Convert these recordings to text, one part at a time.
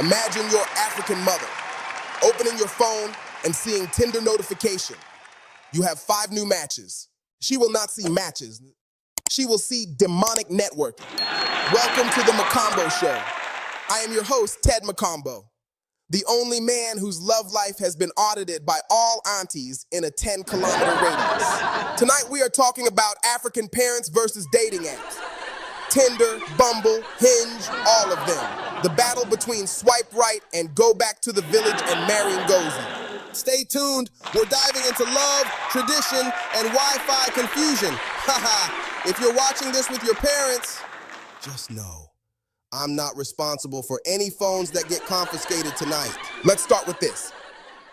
Imagine your African mother opening your phone and seeing Tinder notification. You have 5 new matches. She will not see matches. She will see demonic networking. Welcome to the Makambo Show. I am your host, Ted Makambo, the only man whose love life has been audited by all aunties in a 10-kilometer radius. Tonight we are talking about African parents versus dating apps. Tinder, Bumble, Hinge, all of them. The battle between swipe right and go back to the village and marry Ngozi. Stay tuned, we're diving into love, tradition, and Wi-Fi confusion. Haha, if you're watching this with your parents, just know, I'm not responsible for any phones that get confiscated tonight. Let's start with this.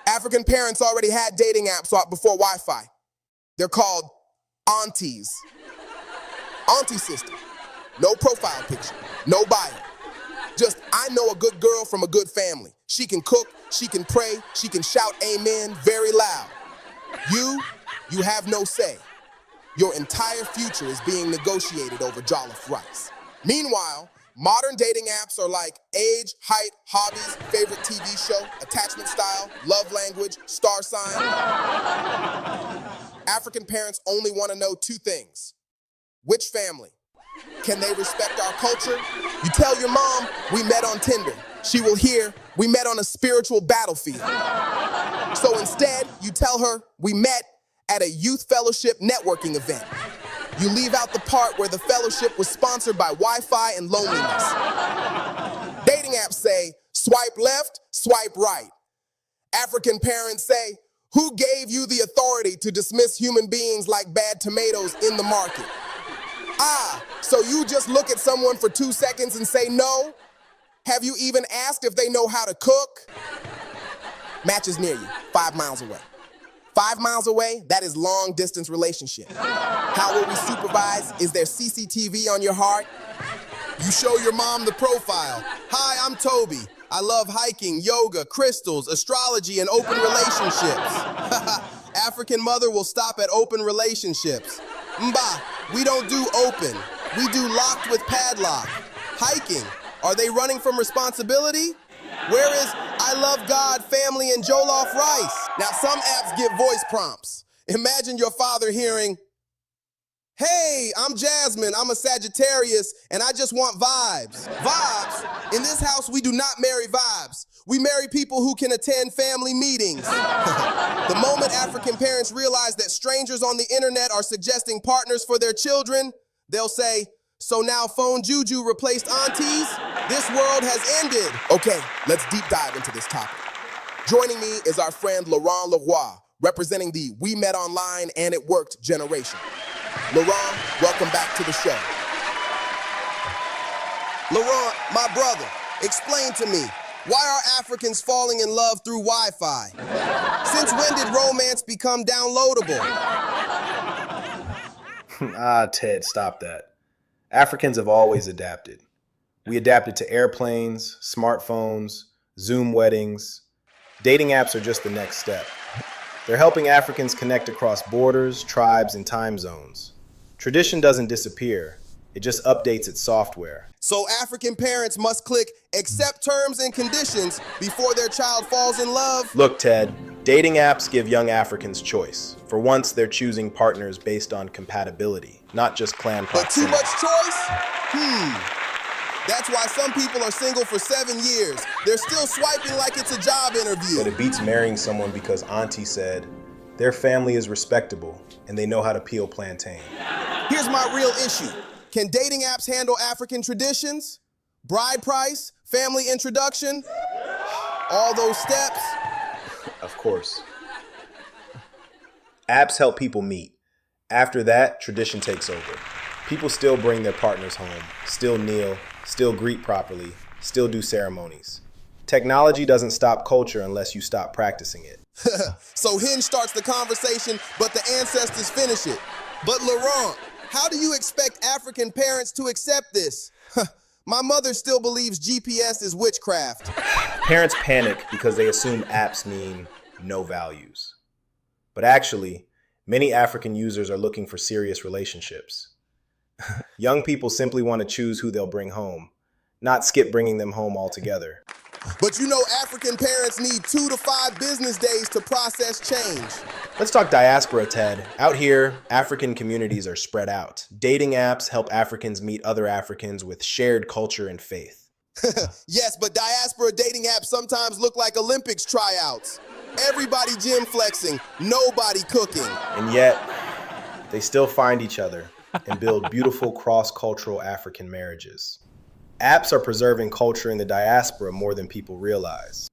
African parents already had dating apps before Wi-Fi. They're called Aunties. Auntie system. No profile picture, no bio. Just, I know a good girl from a good family. She can cook, she can pray, she can shout amen very loud. You have no say. Your entire future is being negotiated over jollof rice. Meanwhile, modern dating apps are like age, height, hobbies, favorite TV show, attachment style, love language, star sign. African parents only want to know 2 things. Which family? Can they respect our culture? You tell your mom, we met on Tinder. She will hear, we met on a spiritual battlefield. So instead, you tell her, we met at a youth fellowship networking event. You leave out the part where the fellowship was sponsored by Wi-Fi and loneliness. Dating apps say, swipe left, swipe right. African parents say, who gave you the authority to dismiss human beings like bad tomatoes in the market? So you just look at someone for 2 seconds and say no? Have you even asked if they know how to cook? Match is near you, 5 miles away. 5 miles away, that is long distance relationship. How will we supervise? Is there CCTV on your heart? You show your mom the profile. Hi, I'm Toby. I love hiking, yoga, crystals, astrology, and open relationships. African mother will stop at open relationships. Mba, we don't do open. We do locked with padlock. Hiking, are they running from responsibility? Where is I love God, family, and jollof rice? Now, some apps give voice prompts. Imagine your father hearing, hey, I'm Jasmine, I'm a Sagittarius, and I just want vibes. Vibes? In this house, we do not marry vibes. We marry people who can attend family meetings. The moment African parents realize that strangers on the internet are suggesting partners for their children, they'll say, so now phone juju replaced aunties? This world has ended. Okay, let's deep dive into this topic. Joining me is our friend Laurent Leroy, representing the we met online and it worked generation. Laurent, welcome back to the show. Laurent, my brother, explain to me, why are Africans falling in love through Wi-Fi? Since when did romance become downloadable? Ted, stop that. Africans have always adapted. We adapted to airplanes, smartphones, Zoom weddings. Dating apps are just the next step. They're helping Africans connect across borders, tribes, and time zones. Tradition doesn't disappear. It just updates its software. So African parents must click accept terms and conditions before their child falls in love? Look, Ted, dating apps give young Africans choice. For once, they're choosing partners based on compatibility, not just clan proximity. But too much choice? That's why some people are single for 7 years. They're still swiping like it's a job interview. But it beats marrying someone because Auntie said their family is respectable and they know how to peel plantain. Here's my real issue. Can dating apps handle African traditions? Bride price? Family introduction? All those steps? Of course. Apps help people meet. After that, tradition takes over. People still bring their partners home, still kneel, still greet properly, still do ceremonies. Technology doesn't stop culture unless you stop practicing it. So Hinge starts the conversation, but the ancestors finish it. But Laurent, how do you expect African parents to accept this? My mother still believes GPS is witchcraft. Parents panic because they assume apps mean no values. But actually, many African users are looking for serious relationships. Young people simply want to choose who they'll bring home, not skip bringing them home altogether. But you know, African parents need 2 to 5 business days to process change. Let's talk diaspora, Ted. Out here, African communities are spread out. Dating apps help Africans meet other Africans with shared culture and faith. Yes, but diaspora dating apps sometimes look like Olympics tryouts. Everybody gym flexing, nobody cooking. And yet, they still find each other and build beautiful cross-cultural African marriages. Apps are preserving culture in the diaspora more than people realize.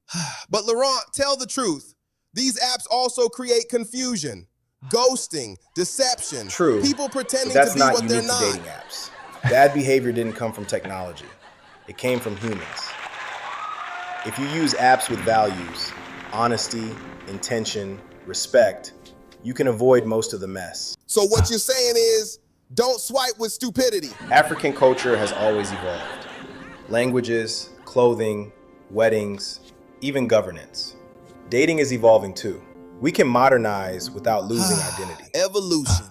But Laurent, tell the truth. These apps also create confusion, ghosting, deception. True, people pretending but that's to be not what they're unique to not. dating apps. Bad behavior didn't come from technology. It came from humans. If you use apps with values, honesty, intention, respect, you can avoid most of the mess. So what you're saying is, don't swipe with stupidity. African culture has always evolved. Languages, clothing, weddings, even governance. Dating is evolving too. We can modernize without losing identity. Evolution.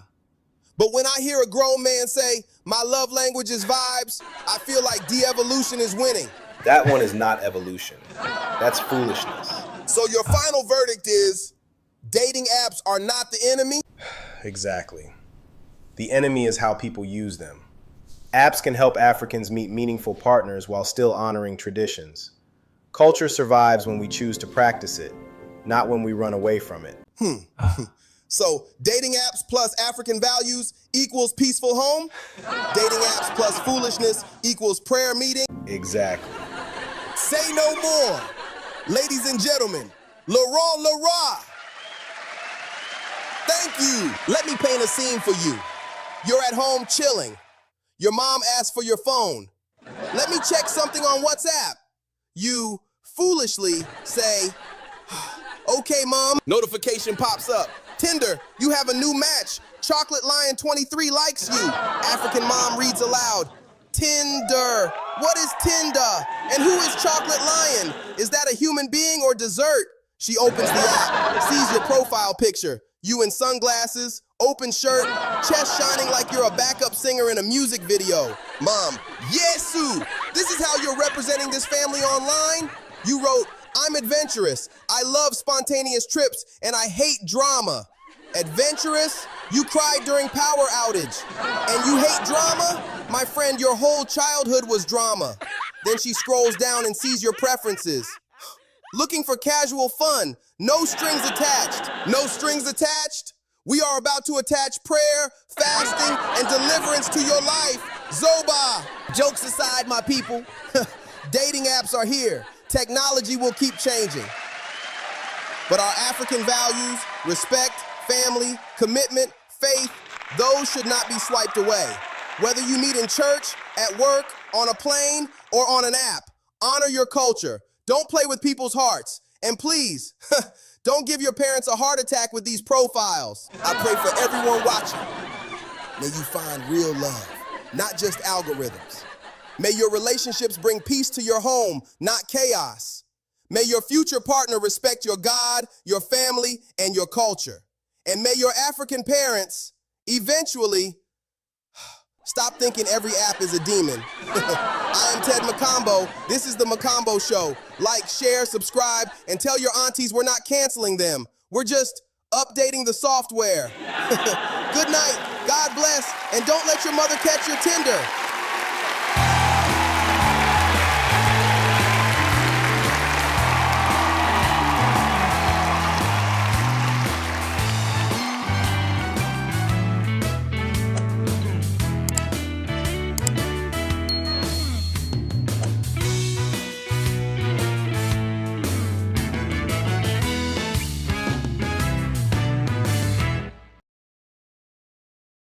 But when I hear a grown man say, my love language is vibes, I feel like de-evolution is winning. That one is not evolution. That's foolishness. So your final verdict is, dating apps are not the enemy? Exactly. The enemy is how people use them. Apps can help Africans meet meaningful partners while still honoring traditions. Culture survives when we choose to practice it, not when we run away from it. So dating apps plus African values equals peaceful home? Dating apps plus foolishness equals prayer meeting? Exactly. Say no more. Ladies and gentlemen, Laurent Lara. Thank you. Let me paint a scene for you. You're at home chilling. Your mom asks for your phone. Let me check something on WhatsApp. You foolishly say, okay, mom. Notification pops up. Tinder, you have a new match. Chocolate Lion 23 likes you. African mom reads aloud. Tinder. What is Tinder? And who is Chocolate Lion? Is that a human being or dessert? She opens the app, sees your profile picture. You in sunglasses, open shirt, chest shining like you're a backup singer in a music video. Mom, Yesu! This is how you're representing this family online? You wrote, I'm adventurous. I love spontaneous trips and I hate drama. Adventurous? You cried during power outage. And you hate drama? My friend, your whole childhood was drama. Then she scrolls down and sees your preferences. Looking for casual fun, no strings attached. No strings attached? We are about to attach prayer, fasting, and deliverance to your life. Zoba! Jokes aside, my people, dating apps are here. Technology will keep changing. But our African values, respect, family, commitment, faith, those should not be swiped away. Whether you meet in church, at work, on a plane, or on an app, honor your culture. Don't play with people's hearts. And please, don't give your parents a heart attack with these profiles. I pray for everyone watching. May you find real love, not just algorithms. May your relationships bring peace to your home, not chaos. May your future partner respect your God, your family, and your culture. And may your African parents eventually stop thinking every app is a demon. I am Ted Makambo. This is the Makambo Show. Like, share, subscribe, and tell your aunties we're not canceling them. We're just updating the software. Good night, God bless, and don't let your mother catch your Tinder.